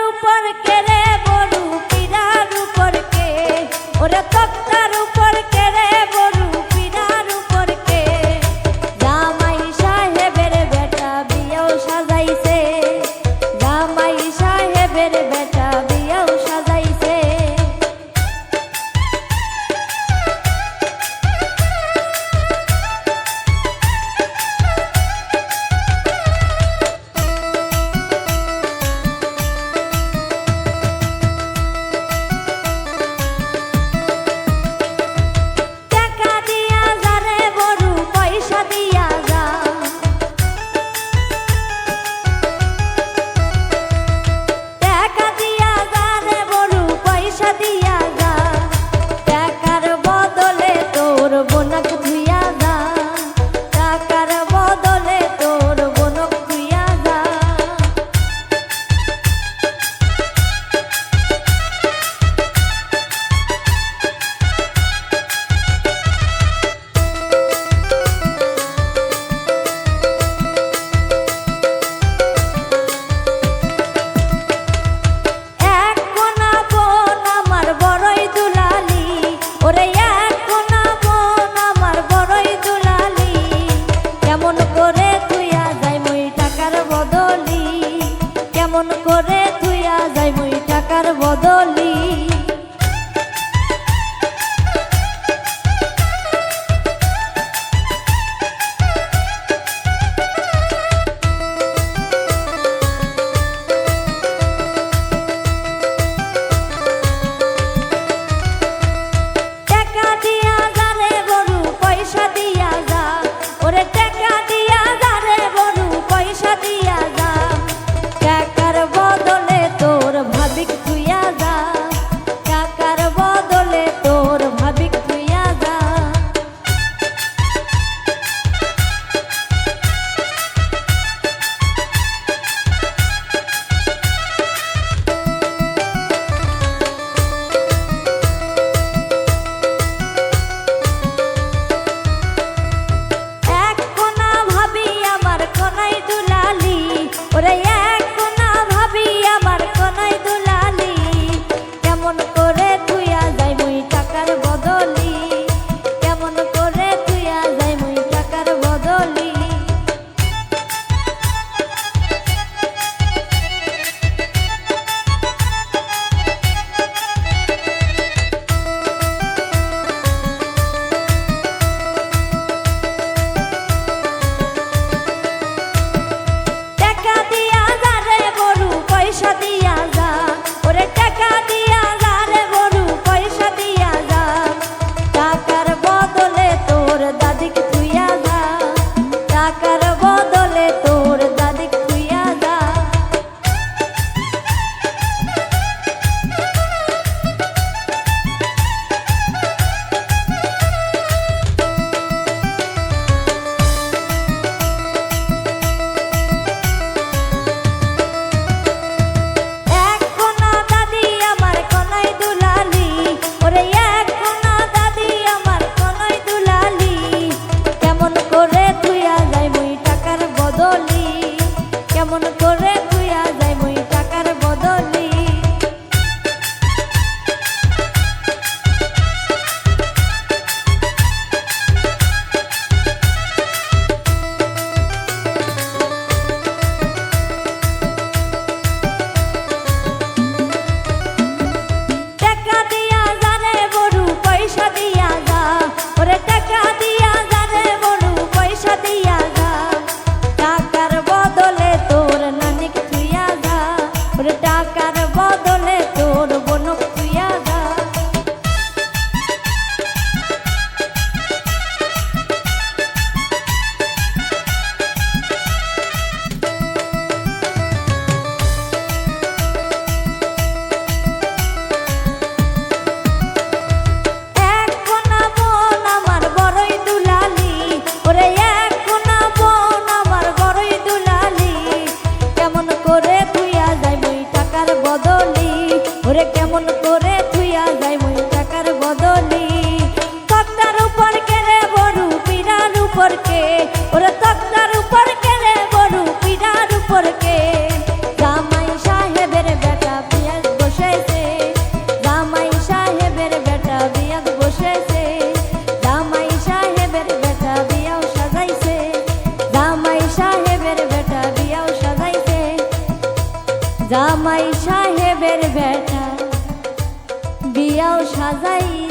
উপর কে রে বড়ু পীড়ার উপর কে, ওরে তক্তার উপর কে রে বড়ু পীড়ার উপর কে, জামাই সাহেবের বেটা বিয়াও সাজাইছে, জামাই সাহেবের বেটা বিয়াও সাজাইছে। কেমন করে থুইয়া যাই মুই টাকার বদলি। টাকা দিয়া যা রে বড়ু পয়সা দিয়া যা, ওরে টাকা দিয়া যা রে বড়ু পয়সা দিয়া যা, টাকার বদলে তোর ভাবিক থুইয়া যা, জামাই সাহেবের বেটা বিয়াও সাজাই